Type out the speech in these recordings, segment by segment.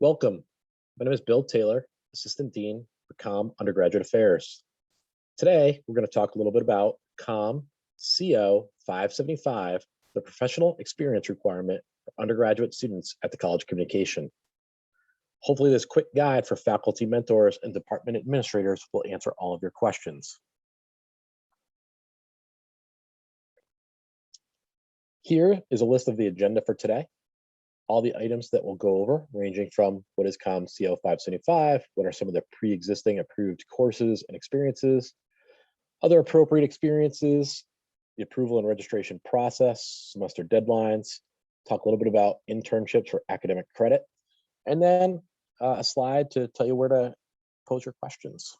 Welcome. My name is Bill Taylor, Assistant Dean for Undergraduate Affairs. Today, we're going to talk a little bit about CO 575, the professional experience requirement for undergraduate students at the College of Communication. Hopefully, this quick guide for faculty mentors and department administrators will answer all of your questions. Here is a list of the agenda for today. All the items that we'll go over, ranging from what is CO 575, what are some of the pre-existing approved courses and experiences, other appropriate experiences, the approval and registration process, semester deadlines, talk a little bit about internships for academic credit, and then a slide to tell you where to pose your questions.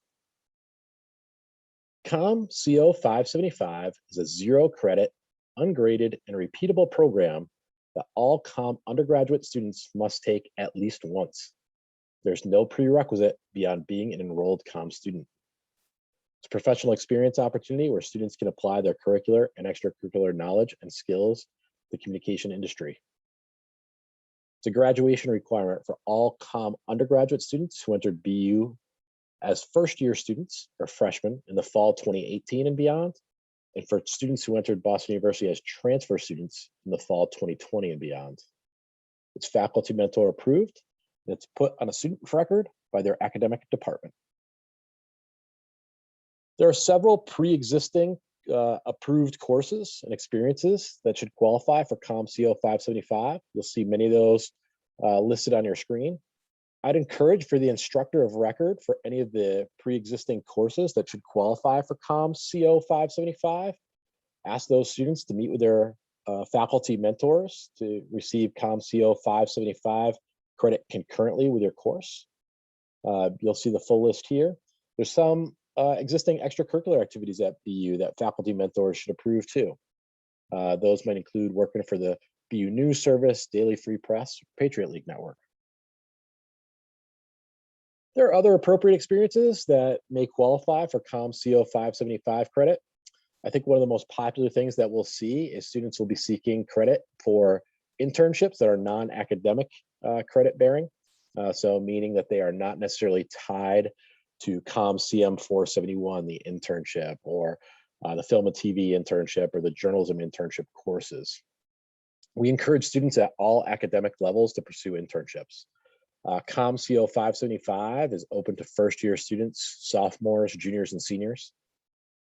CO 575 is a zero credit, ungraded, and repeatable program that all undergraduate students must take at least once. There's no prerequisite beyond being an enrolled student. It's a professional experience opportunity where students can apply their curricular and extracurricular knowledge and skills to the communication industry. It's a graduation requirement for all undergraduate students who entered BU as first-year students or freshmen in the fall 2018 and beyond, and for students who entered Boston University as transfer students in the fall 2020 and beyond. It's faculty mentor approved, and it's put on a student record by their academic department. There are several pre-existing approved courses and experiences that should qualify for CO 575. You'll see many of those listed on your screen. I'd encourage for the instructor of record for any of the pre-existing courses that should qualify for CO 575, ask those students to meet with their faculty mentors to receive CO 575 credit concurrently with your course. You'll see the full list here. There's some existing extracurricular activities at BU that faculty mentors should approve too. Those might include working for the BU News Service, Daily Free Press, Patriot League Network. There are other appropriate experiences that may qualify for CO 575 credit. I think one of the most popular things that we'll see is students will be seeking credit for internships that are non-academic credit bearing. So meaning that they are not necessarily tied to CM 471, the internship, or the film and TV internship, or the journalism internship courses. We encourage students at all academic levels to pursue internships. CO 575 is open to first-year students, sophomores, juniors, and seniors.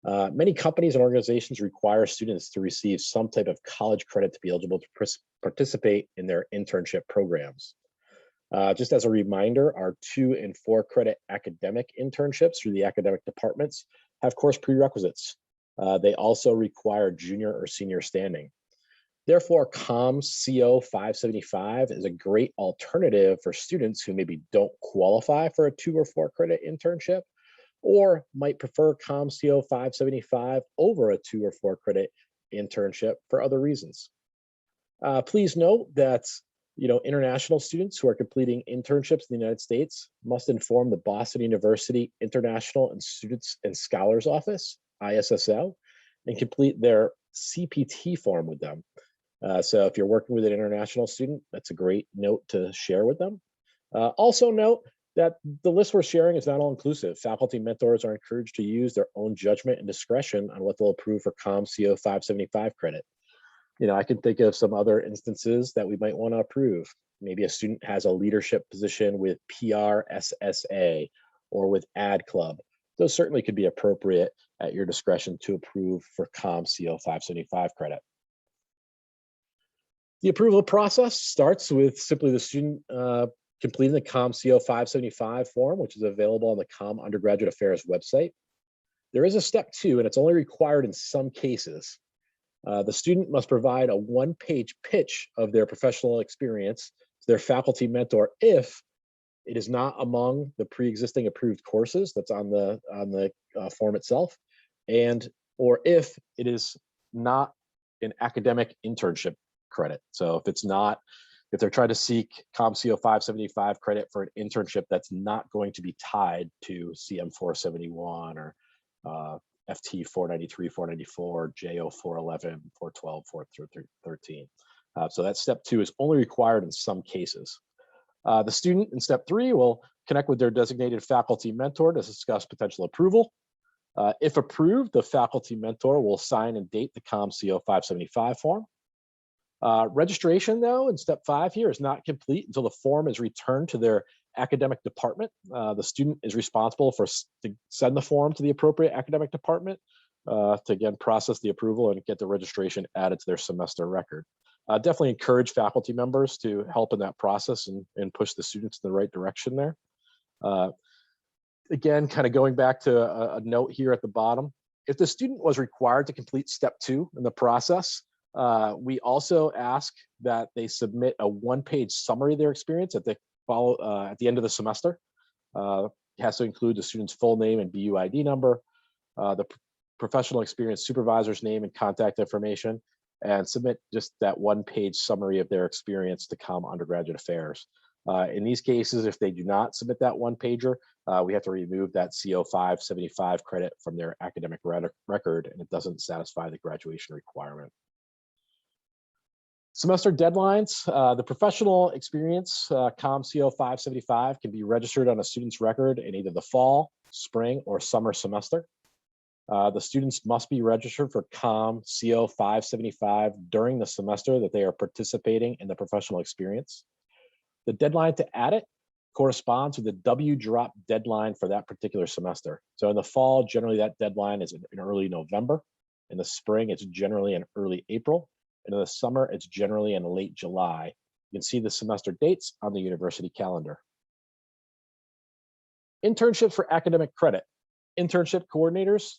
Many companies and organizations require students to receive some type of college credit to be eligible to participate in their internship programs. Just as a reminder, our 2 and 4 credit academic internships through the academic departments have course prerequisites. They also require junior or senior standing. Therefore, CO 575 is a great alternative for students who maybe don't qualify for a 2 or 4 credit internship, or might prefer CO 575 over a 2 or 4 credit internship for other reasons. Please note that international students who are completing internships in the United States must inform the Boston University International and Students and Scholars Office, ISSO, and complete their CPT form with them. So if you're working with an international student, that's a great note to share with them. Also note that the list we're sharing is not all inclusive. Faculty mentors are encouraged to use their own judgment and discretion on what they'll approve for CO 575 credit. I can think of some other instances that we might want to approve. Maybe a student has a leadership position with PRSSA or with Ad Club. Those certainly could be appropriate at your discretion to approve for CO 575 credit. The approval process starts with simply the student completing the CO 575 form, which is available on the Undergraduate Affairs website. There is a step 2, and it's only required in some cases. The student must provide a 1-page pitch of their professional experience to their faculty mentor if it is not among the pre-existing approved courses that's on the form itself, or if it is not an academic internship credit. So if they're trying to seek CO 575 credit for an internship that's not going to be tied to CM 471 or FT 493, 494, JO 411, 412, 413. So that step 2 is only required in some cases. The student in step 3 will connect with their designated faculty mentor to discuss potential approval. If approved, the faculty mentor will sign and date the COM-CO 575 form. Registration, though, in step 5 here is not complete until the form is returned to their academic department. The student is responsible to send the form to the appropriate academic department to, again, process the approval and get the registration added to their semester record. Definitely encourage faculty members to help in that process and push the students in the right direction there. Again, kind of going back to a note here at the bottom, if the student was required to complete step 2 in the process, we also ask that they submit a 1-page summary of their experience at the end of the semester. It has to include the student's full name and BUID number, the professional experience supervisor's name and contact information, and submit just that 1-page summary of their experience to COM Undergraduate Affairs. In these cases, if they do not submit that 1-pager, we have to remove that CO 575 credit from their academic record, and it doesn't satisfy the graduation requirement. Semester deadlines. The professional experience COM-CO 575 can be registered on a student's record in either the fall, spring, or summer semester. The students must be registered for COM-CO 575 during the semester that they are participating in the professional experience. The deadline to add it corresponds with the W-drop deadline for that particular semester. So in the fall, generally that deadline is in early November. In the spring, it's generally in early April. And in the summer, it's generally in late July. You can see the semester dates on the university calendar. Internships for academic credit. Internship coordinators,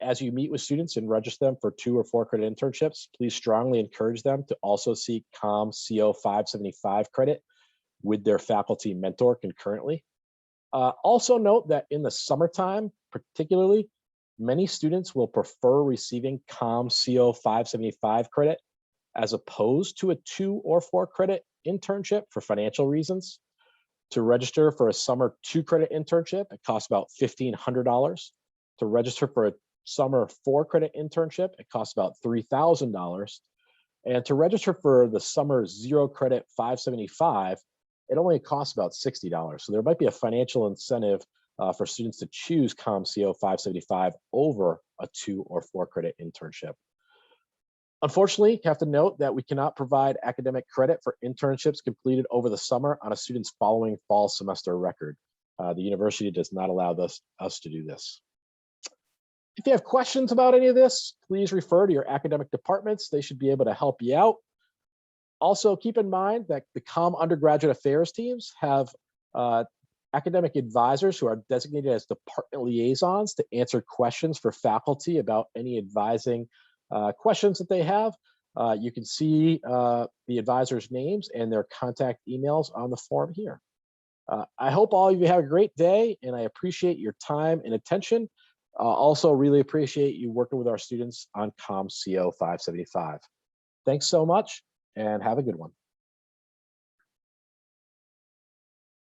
as you meet with students and register them for 2 or 4 credit internships, please strongly encourage them to also seek COM-CO 575 credit with their faculty mentor concurrently. Also note that in the summertime, particularly, many students will prefer receiving COM-CO 575 credit as opposed to a 2 or 4 credit internship for financial reasons. To register for a summer 2 credit internship, it costs about $1,500. To register for a summer 4 credit internship, it costs about $3,000. And to register for the summer 0 credit 575, it only costs about $60. So there might be a financial incentive for students to choose COM-CO 575 over a 2 or 4 credit internship. Unfortunately, you have to note that we cannot provide academic credit for internships completed over the summer on a student's following fall semester record. The university does not allow us to do this. If you have questions about any of this, please refer to your academic departments. They should be able to help you out. Also, keep in mind that the COM Undergraduate Affairs teams have academic advisors who are designated as department liaisons to answer questions for faculty about any advising questions that they have. You can see the advisors' names and their contact emails on the form here. I hope all of you have a great day, and I appreciate your time and attention. Also really appreciate you working with our students on COM-CO 575. Thanks so much, and have a good one.